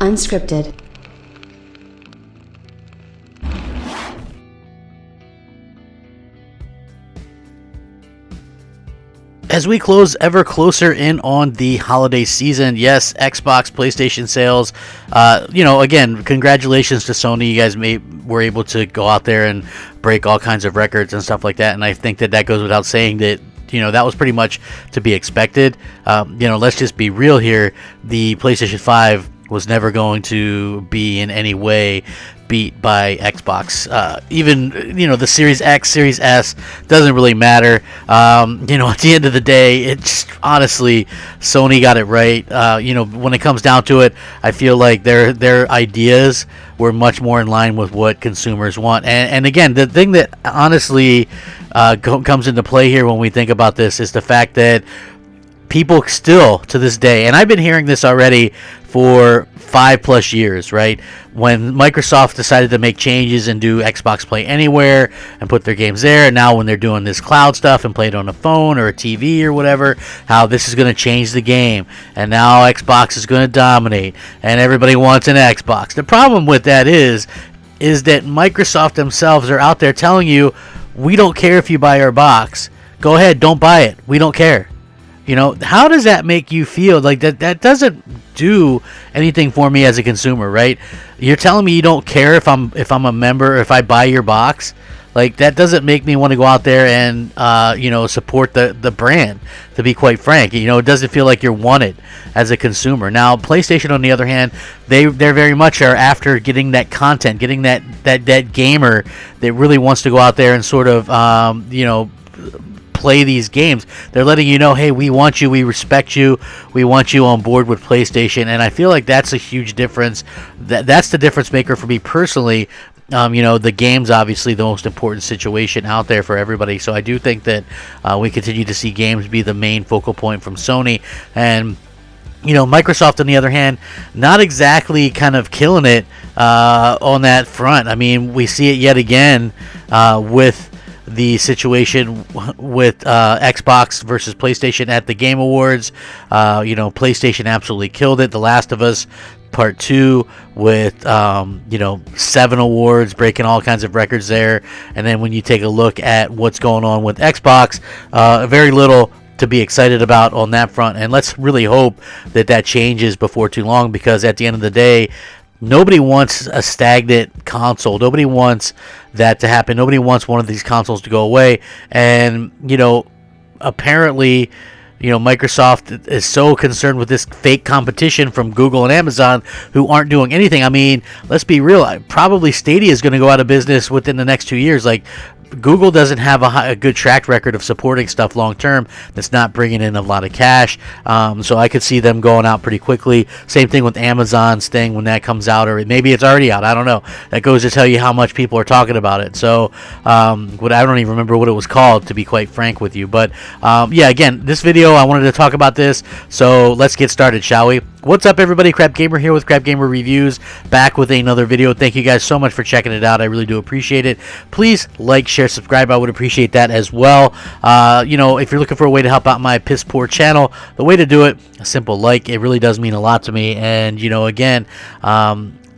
Unscripted. As we close ever closer in on the holiday season, yes, Xbox, PlayStation sales, again, congratulations to Sony. You guys were able to go out there and break all kinds of records and stuff like that, and I think that goes without saying that, that was pretty much to be expected. Let's just be real here. The PlayStation 5 was never going to be in any way beat by Xbox. Even the Series X, Series S doesn't really matter. At the end of the day, it's honestly Sony got it right. When it comes down to it, I feel like their ideas were much more in line with what consumers want. And again, the thing that honestly comes into play here when we think about this is the fact that people still to this day, and I've been hearing this already for 5+ years, right? When Microsoft decided to make changes and do Xbox Play Anywhere and put their games there, and now when they're doing this cloud stuff and play it on a phone or a TV or whatever, how this is going to change the game, and now Xbox is going to dominate, and everybody wants an Xbox. The problem with that is that Microsoft themselves are out there telling you, we don't care if you buy our box. Go ahead, don't buy it. We don't care. How does that make you feel? Like that doesn't do anything for me as a consumer, right? You're telling me you don't care if I'm a member, or if I buy your box. Like, that doesn't make me want to go out there and support the brand, to be quite frank. It doesn't feel like you're wanted as a consumer. Now, PlayStation, on the other hand, they very much are after getting that content, getting that gamer that really wants to go out there and sort of play these games. They're letting you know, hey, we want you, we respect you, we want you on board with PlayStation, and I feel like that's a huge difference. That's the difference maker for me personally. The game's obviously the most important situation out there for everybody, so I do think that we continue to see games be the main focal point from Sony. And Microsoft, on the other hand, not exactly kind of killing it on that front. I mean, we see it yet again with the situation with Xbox versus PlayStation at the Game Awards. PlayStation absolutely killed it. The Last of Us Part 2 with 7 awards, breaking all kinds of records there. And then when you take a look at what's going on with Xbox, very little to be excited about on that front. And let's really hope that changes before too long, because at the end of the day, nobody wants a stagnant console. Nobody wants that to happen. Nobody wants one of these consoles to go away. And, apparently, Microsoft is so concerned with this fake competition from Google and Amazon, who aren't doing anything. I mean, let's be real. Probably Stadia is going to go out of business within the next 2 years. Like, Google doesn't have a good track record of supporting stuff long term that's not bringing in a lot of cash, so I could see them going out pretty quickly. Same thing with Amazon's thing when that comes out, or maybe it's already out. I don't know. That goes to tell you how much people are talking about it. So I don't even remember what it was called, to be quite frank with you. But again, this video, I wanted to talk about this, so let's get started, shall we? What's up, everybody? Crapgamer here with Crapgamer Reviews, back with another video. Thank you guys so much for checking it out. I really do appreciate it. Please like, share, subscribe. I would appreciate that as well. If you're looking for a way to help out my piss poor channel, the way to do it, a simple like. It really does mean a lot to me. And again,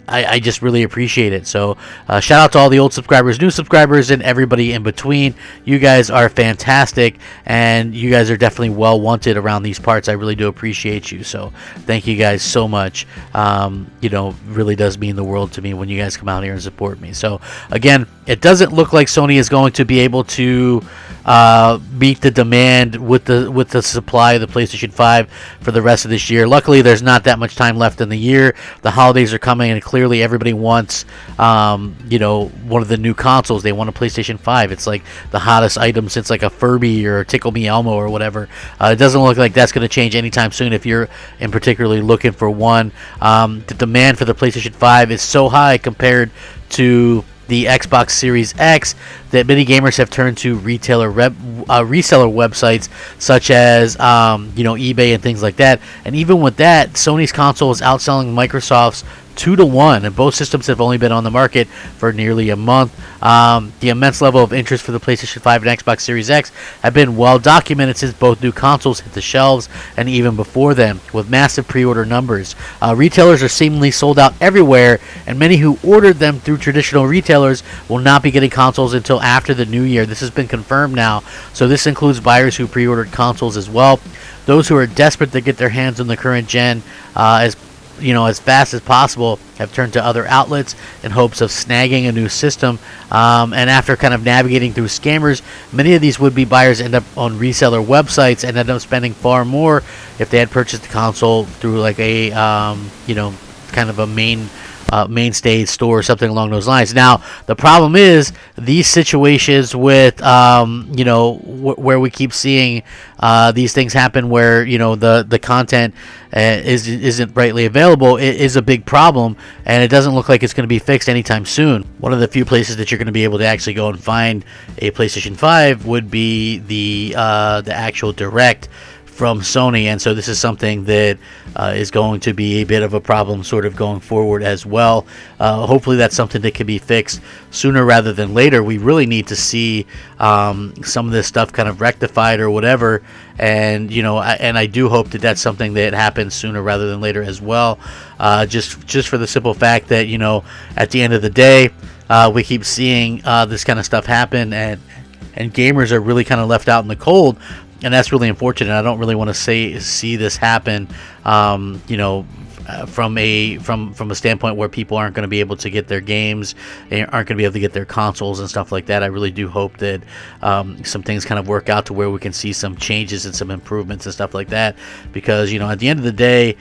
I just really appreciate it. So shout out to all the old subscribers, new subscribers, and everybody in between. You guys are fantastic, and you guys are definitely well wanted around these parts. I really do appreciate you. So thank you guys so much. Really does mean the world to me when you guys come out here and support me. So again, it doesn't look like Sony is going to be able to meet the demand with the supply of the PlayStation 5 for the rest of this year. Luckily, there's not that much time left in the year. The holidays are coming, and clearly everybody wants one of the new consoles. They want a PlayStation 5. It's like the hottest item since like a Furby or a Tickle Me Elmo or whatever. It doesn't look like that's going to change anytime soon if you're in particularly looking for one. The demand for the PlayStation 5 is so high compared to the Xbox Series X that many gamers have turned to reseller websites such as eBay and things like that. And even with that, Sony's console is outselling Microsoft's 2-1, and both systems have only been on the market for nearly a month. The immense level of interest for the PlayStation 5 and Xbox Series X have been well documented since both new consoles hit the shelves and even before then, with massive pre-order numbers. Retailers are seemingly sold out everywhere, and many who ordered them through traditional retailers will not be getting consoles until after the new year. This has been confirmed now, so this includes buyers who pre-ordered consoles as well. Those who are desperate to get their hands on the current gen as fast as possible have turned to other outlets in hopes of snagging a new system. And after kind of navigating through scammers, many of these would-be buyers end up on reseller websites and end up spending far more if they had purchased the console through like a kind of a mainstay store or something along those lines. Now the problem is these situations with where we keep seeing these things happen, where the content isn't rightly available, it is a big problem, and it doesn't look like it's going to be fixed anytime soon. One of the few places that you're going to be able to actually go and find a PlayStation 5 would be the actual direct from Sony, and so this is something that is going to be a bit of a problem sort of going forward as well. Hopefully that's something that can be fixed sooner rather than later. We really need to see some of this stuff kind of rectified or whatever, and I do hope that that's something that happens sooner rather than later as well, just for the simple fact that at the end of the day we keep seeing this kind of stuff happen, and gamers are really kind of left out in the cold. And that's really unfortunate. I don't really want to see this happen, from a standpoint where people aren't going to be able to get their games, aren't going to be able to get their consoles and stuff like that. I really do hope that some things kind of work out to where we can see some changes and some improvements and stuff like that, because at the end of the day,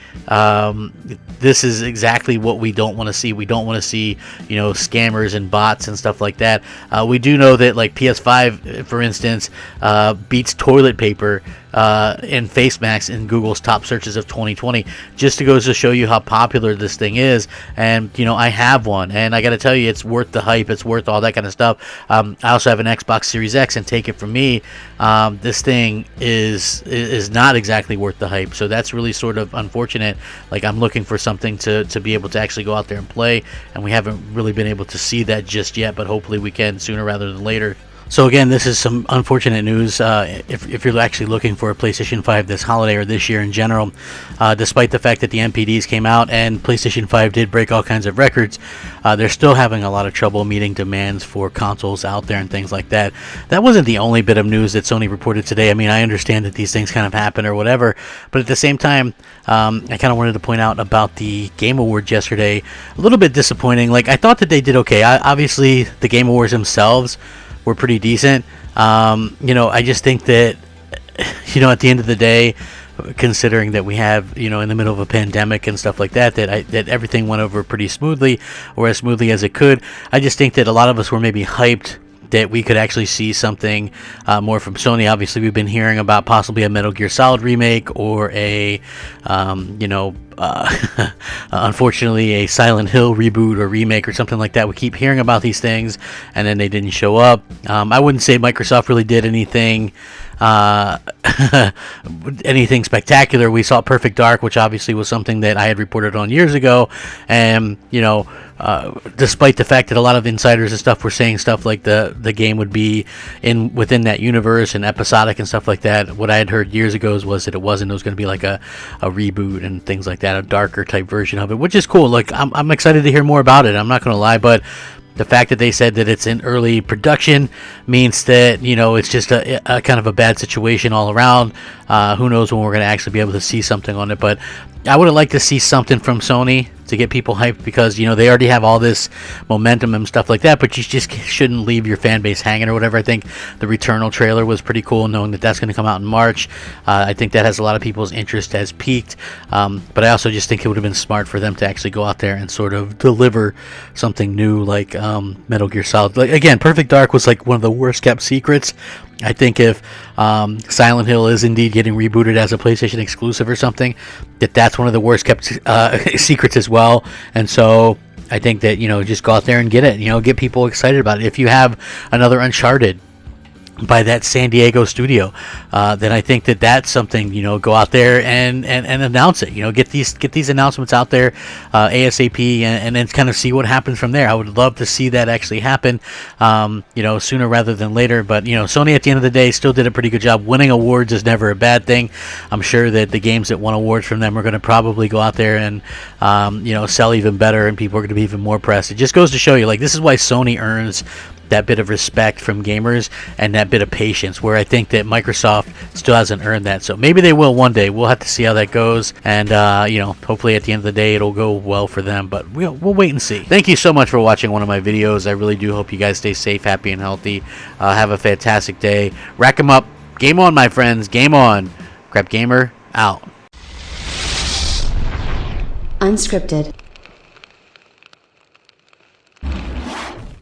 this is exactly what we don't want to see. We don't want to see scammers and bots and stuff like that. We do know that like PS5, for instance, beats toilet paper and face masks in Google's top searches of 2020, just to goes to show you how popular this thing is. And I have one, and I got to tell you, it's worth the hype. It's worth all that kind of stuff. I also have an Xbox Series X, and take it from me, this thing is not exactly worth the hype. So that's really sort of unfortunate. Like, I'm looking for something to be able to actually go out there and play, and we haven't really been able to see that just yet, but hopefully we can sooner rather than later. So again, this is some unfortunate news if you're actually looking for a PlayStation 5 this holiday or this year in general. Despite the fact that the NPDs came out and PlayStation 5 did break all kinds of records, they're still having a lot of trouble meeting demands for consoles out there and things like that. That wasn't the only bit of news that Sony reported today. I mean, I understand that these things kind of happen or whatever, but at the same time, I kind of wanted to point out about the Game Awards yesterday. A little bit disappointing. Like, I thought that they did okay. Obviously, the Game Awards themselves were pretty decent. I just think that, at the end of the day, considering that we have, in the middle of a pandemic and stuff like that, that everything went over pretty smoothly, or as smoothly as it could. I just think that a lot of us were maybe hyped that we could actually see something more from Sony. Obviously, we've been hearing about possibly a Metal Gear Solid remake, or a, unfortunately, a Silent Hill reboot or remake or something like that. We keep hearing about these things, and then they didn't show up. I wouldn't say Microsoft really did anything anything spectacular. We saw Perfect Dark, which obviously was something that I had reported on years ago, and despite the fact that a lot of insiders and stuff were saying stuff like the game would be within that universe and episodic and stuff like that, what I had heard years ago was that it wasn't. It was going to be like a reboot and things like that, a darker type version of it, which is cool. Like, I'm excited to hear more about it. I'm not going to lie, but the fact that they said that it's in early production means that, it's just a kind of a bad situation all around. Who knows when we're going to actually be able to see something on it, but I would have liked to see something from Sony to get people hyped, because they already have all this momentum and stuff like that, but you just shouldn't leave your fan base hanging or whatever. I think the Returnal trailer was pretty cool, knowing that that's going to come out in March. I think that has a lot of people's interest has peaked, but I also just think it would have been smart for them to actually go out there and sort of deliver something new, like Metal Gear Solid. Like, again, Perfect Dark was like one of the worst kept secrets. I think if Silent Hill is indeed getting rebooted as a PlayStation exclusive or something, that's one of the worst kept secrets as well. And so I think that, just go out there and get it, get people excited about it. If you have another Uncharted, by that San Diego studio, then I think that that's something, go out there and announce it. Get these announcements out there ASAP, and then kind of see what happens from there. I would love to see that actually happen, sooner rather than later. But Sony at the end of the day still did a pretty good job. Winning awards is never a bad thing. I'm sure that the games that won awards from them are going to probably go out there and sell even better, and people are going to be even more pressed. It just goes to show you, like, this is why Sony earns that bit of respect from gamers and that bit of patience, where I think that Microsoft still hasn't earned that. So maybe they will one day. We'll have to see how that goes, and hopefully at the end of the day it'll go well for them, but we'll wait and see. Thank you so much for watching one of my videos. I really do hope you guys stay safe, happy, and healthy. Have a fantastic day. Rack 'em up. Game on, my friends. Game on. Crapgamer out. Unscripted.